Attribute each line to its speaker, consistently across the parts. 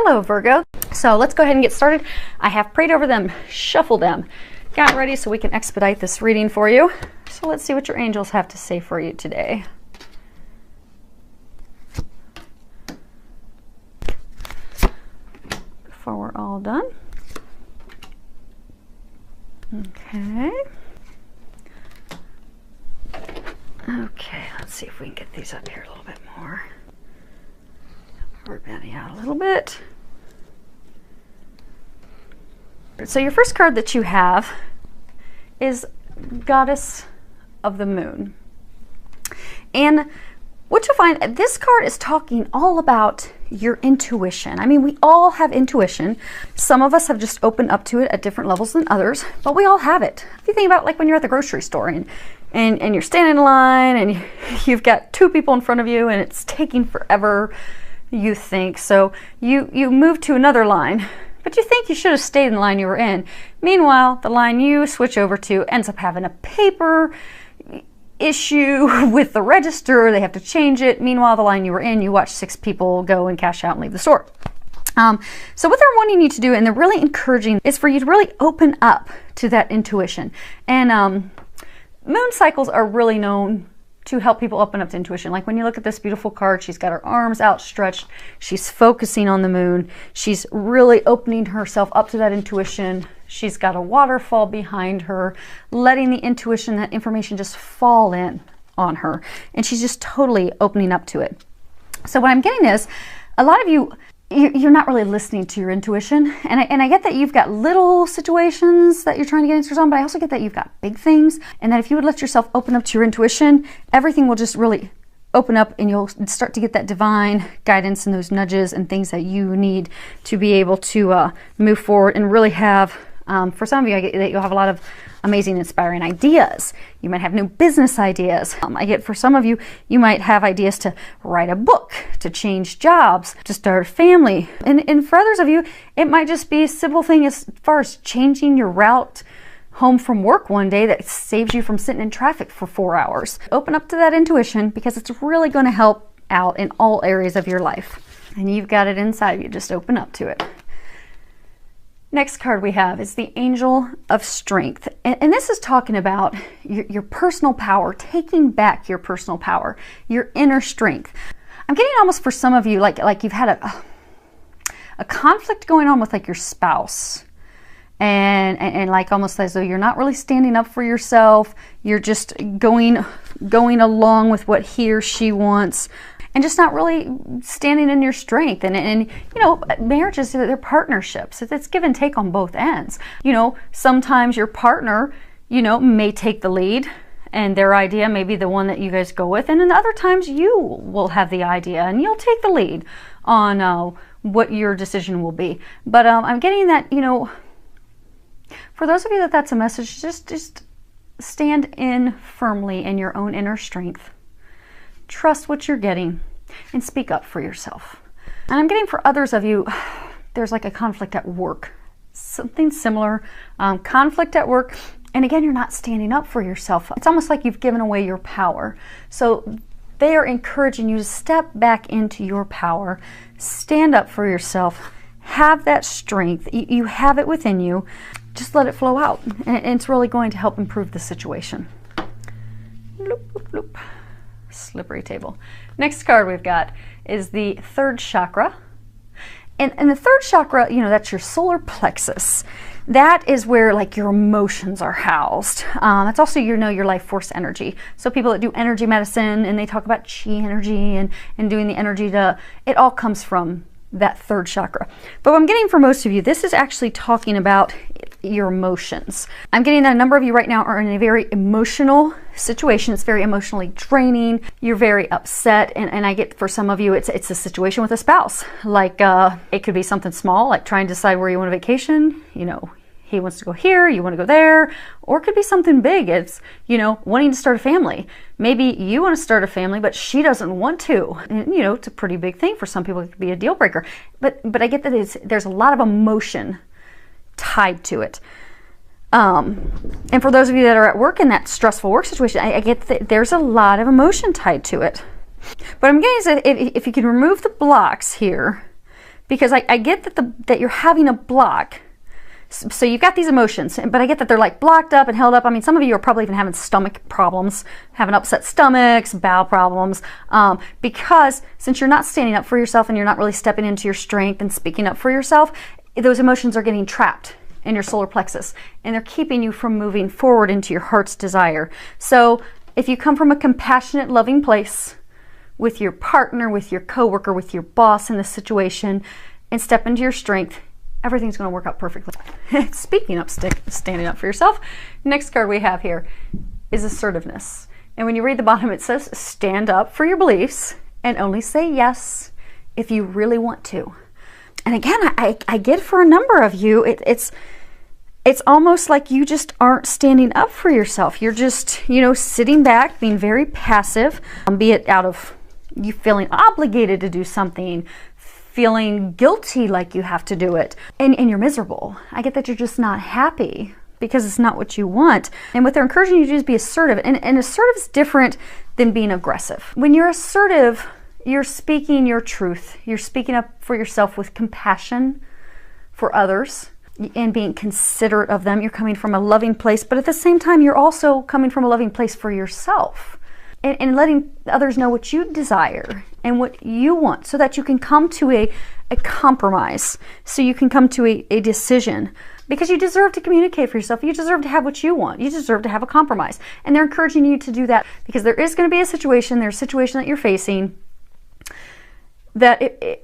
Speaker 1: Hello Virgo. So let's go ahead and get started. I have prayed over them, shuffled them, got ready so we can expedite this reading for you. So let's see what your angels have to say for you today. Before we're all done. Okay. Okay, let's see if we can get these up here a little bit more. We're bending out a little bit. So your first card that you have is Goddess of the Moon. And what you'll find, this card is talking all about your intuition. I mean, we all have intuition. Some of us have just opened up to it at different levels than others, but we all have it. If you think about like when you're at the grocery store and you're standing in line and you've got two people in front of you and it's taking forever, you think. So you move to another line, but you think you should have stayed in the line you were in. Meanwhile, the line you switch over to ends up having a paper issue with the register. They have to change it. Meanwhile, the line you were in, you watch 6 people go and cash out and leave the store. So what they're wanting you to do, and they're really encouraging, is for you to really open up to that intuition. And moon cycles are really known to help people open up to intuition. Like when you look at this beautiful card, she's got her arms outstretched. She's focusing on the moon. She's really opening herself up to that intuition. She's got a waterfall behind her, letting the intuition, that information just fall in on her. And she's just totally opening up to it. So what I'm getting is, a lot of you're not really listening to your intuition. And I get that you've got little situations that you're trying to get answers on, but I also get that you've got big things. And that if you would let yourself open up to your intuition, everything will just really open up and you'll start to get that divine guidance and those nudges and things that you need to be able to move forward and really have, for some of you, I get that you'll have a lot of amazing, inspiring ideas. You might have new business ideas. I get for some of you, you might have ideas to write a book, to change jobs, to start a family. And for others of you, it might just be a simple thing as far as changing your route home from work one day that saves you from sitting in traffic for 4 hours. Open up to that intuition because it's really going to help out in all areas of your life. And you've got it inside of you. Just open up to it. Next card we have is the Angel of Strength. And this is talking about your personal power, taking back your personal power, your inner strength. I'm getting almost for some of you like you've had a conflict going on with like your spouse. And like almost as though you're not really standing up for yourself. You're just going along with what he or she wants. And just not really standing in your strength. And you know, marriages, they're partnerships. It's give and take on both ends. You know, sometimes your partner, you know, may take the lead and their idea may be the one that you guys go with. And then other times you will have the idea and you'll take the lead on what your decision will be. But I'm getting that, you know, for those of you that's a message, just stand in firmly in your own inner strength. Trust what you're getting and speak up for yourself. And I'm getting for others of you, there's like a conflict at work, something similar, conflict at work. And again, you're not standing up for yourself. It's almost like you've given away your power. So they are encouraging you to step back into your power, stand up for yourself, have that strength. You have it within you. Just let it flow out. And it's really going to help improve the situation. Loop, loop, loop. Slippery table. Next card we've got is the third chakra. And the third chakra, you know, that's your solar plexus. That is where like your emotions are housed. That's also, you know, your life force energy. So people that do energy medicine and they talk about chi energy and doing the energy it all comes from that third chakra. But what I'm getting for most of you, this is actually talking about your emotions. I'm getting that a number of you right now are in a very emotional situation. It's very emotionally draining. You're very upset. And I get for some of you, it's a situation with a spouse. Like it could be something small, like trying to decide where you want to vacation. You know, he wants to go here, you want to go there. Or it could be something big. It's, you know, wanting to start a family. Maybe you want to start a family, but she doesn't want to. And, you know, it's a pretty big thing. For some people, it could be a deal breaker. But I get that there's a lot of emotion tied to it. And for those of you that are at work in that stressful work situation, I get that there's a lot of emotion tied to it. But I'm getting is that if you can remove the blocks here because I get that you're having a block. So you've got these emotions, but I get that they're like blocked up and held up. I mean, some of you are probably even having stomach problems, having upset stomachs, bowel problems, because since you're not standing up for yourself and you're not really stepping into your strength and speaking up for yourself, those emotions are getting trapped in your solar plexus, and they're keeping you from moving forward into your heart's desire. So if you come from a compassionate, loving place with your partner, with your coworker, with your boss in this situation, and step into your strength, everything's going to work out perfectly. Speaking up, standing up for yourself, next card we have here is assertiveness. And when you read the bottom, it says stand up for your beliefs and only say yes if you really want to. And again, I get for a number of you, it's almost like you just aren't standing up for yourself. You're just, sitting back, being very passive, be it out of you feeling obligated to do something, feeling guilty like you have to do it, and you're miserable. I get that you're just not happy because it's not what you want. And what they're encouraging you to do is be assertive. And assertive is different than being aggressive. When you're assertive, you're speaking your truth. You're speaking up for yourself with compassion for others and being considerate of them. You're coming from a loving place, but at the same time, you're also coming from a loving place for yourself. And letting others know what you desire and what you want so that you can come to a compromise, so you can come to a decision, because you deserve to communicate for yourself. You deserve to have what you want. You deserve to have a compromise. And they're encouraging you to do that because there is going to be a situation, there's a situation that you're facing that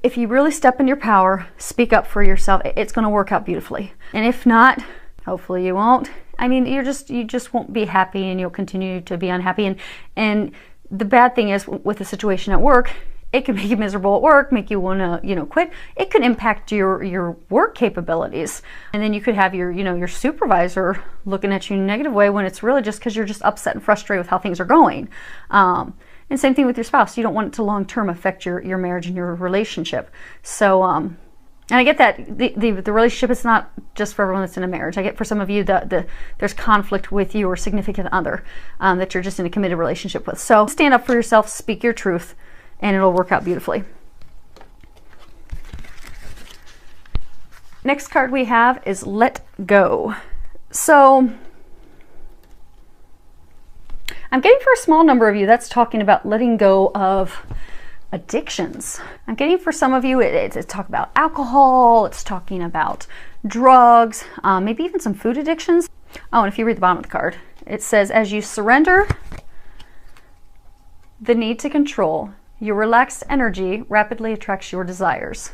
Speaker 1: if you really step in your power, speak up for yourself, it's going to work out beautifully. And if not, hopefully you won't. I mean, you just won't be happy, and you'll continue to be unhappy. And the bad thing is with the situation at work, it can make you miserable at work, make you want to, quit. It could impact your work capabilities. And then you could have your supervisor looking at you in a negative way when it's really just because you're just upset and frustrated with how things are going. And same thing with your spouse. You don't want it to long-term affect your marriage and your relationship. So, and I get that the relationship is not just for everyone that's in a marriage. I get for some of you that there's conflict with you or significant other that you're just in a committed relationship with. So stand up for yourself, speak your truth, and it'll work out beautifully. Next card we have is let go. So I'm getting for a small number of you that's talking about letting go of addictions. I'm getting for some of you, it's talk about alcohol, it's talking about drugs, maybe even some food addictions. Oh, and if you read the bottom of the card, it says, as you surrender the need to control, your relaxed energy rapidly attracts your desires.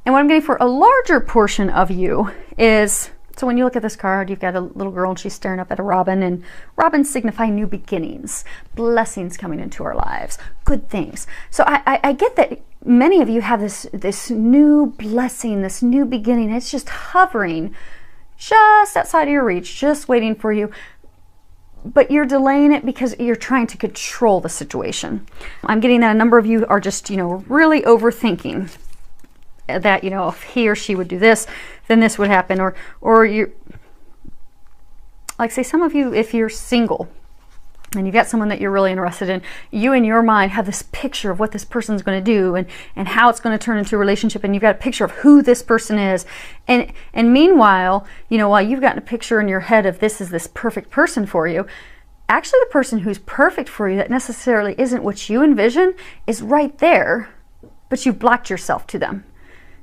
Speaker 1: And what I'm getting for a larger portion of you is, so when you look at this card, you've got a little girl and she's staring up at a robin, and robins signify new beginnings, blessings coming into our lives, good things. So I get that many of you have this new blessing, this new beginning. It's just hovering just outside of your reach, just waiting for you. But you're delaying it because you're trying to control the situation. I'm getting that a number of you are just, really overthinking that, if he or she would do this, then this would happen. Or you, like say some of you, if you're single and you've got someone that you're really interested in, you in your mind have this picture of what this person's going to do and how it's going to turn into a relationship, and you've got a picture of who this person is. And meanwhile, while you've got a picture in your head of this is this perfect person for you, actually the person who's perfect for you that necessarily isn't what you envision is right there, but you've blocked yourself to them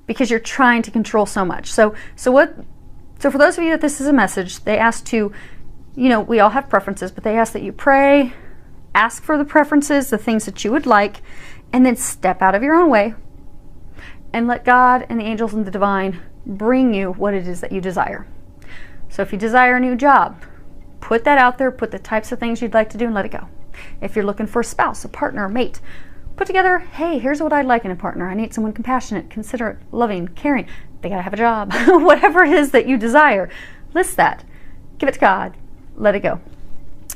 Speaker 1: because you're trying to control so much. So for those of you that this is a message, they ask to, we all have preferences, but they ask that you pray, ask for the preferences, the things that you would like, and then step out of your own way and let God and the angels and the divine bring you what it is that you desire. So if you desire a new job, put that out there, put the types of things you'd like to do and let it go. If you're looking for a spouse, a partner, a mate, put together, hey, here's what I'd like in a partner. I need someone compassionate, considerate, loving, caring. They gotta have a job. Whatever it is that you desire, list that. Give it to God. Let it go.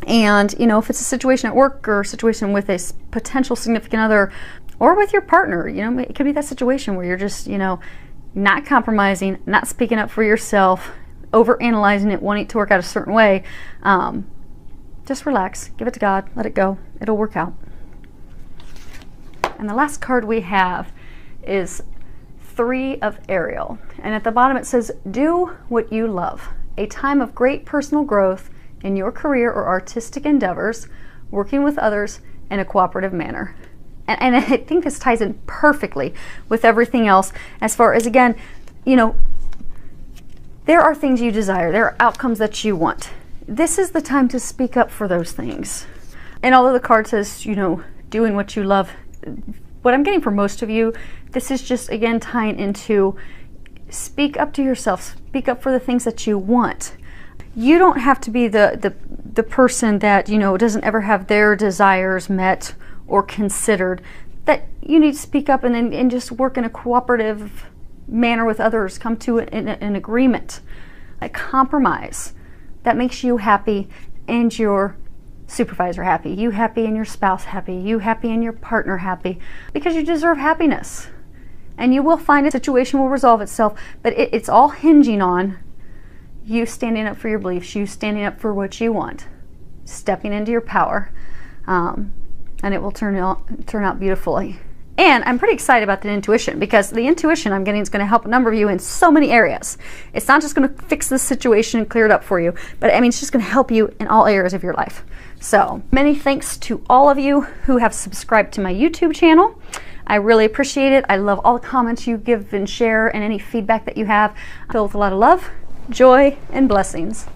Speaker 1: And, if it's a situation at work or a situation with a potential significant other or with your partner, it could be that situation where you're just, not compromising, not speaking up for yourself, overanalyzing it, wanting it to work out a certain way. Just relax. Give it to God. Let it go. It'll work out. And the last card we have is 3 of Ariel. And at the bottom it says, do what you love. A time of great personal growth in your career or artistic endeavors, working with others in a cooperative manner. And I think this ties in perfectly with everything else as far as, again, you know, there are things you desire. There are outcomes that you want. This is the time to speak up for those things. And although the card says, you know, doing what you love, what I'm getting for most of you, this is just, again, tying into speak up to yourself. Speak up for the things that you want. You don't have to be the person that, you know, doesn't ever have their desires met or considered. That you need to speak up and just work in a cooperative manner with others. Come to an agreement, a compromise that makes you happy and your supervisor happy, you happy and your spouse happy, you happy and your partner happy, because you deserve happiness. And you will find a situation will resolve itself, but it's all hinging on you standing up for your beliefs, you standing up for what you want, stepping into your power, and it will turn out beautifully. And I'm pretty excited about the intuition, because the intuition I'm getting is going to help a number of you in so many areas. It's not just going to fix this situation and clear it up for you, but I mean, it's just going to help you in all areas of your life. So many thanks to all of you who have subscribed to my YouTube channel. I really appreciate it. I love all the comments you give and share and any feedback that you have. Filled with a lot of love, joy, and blessings.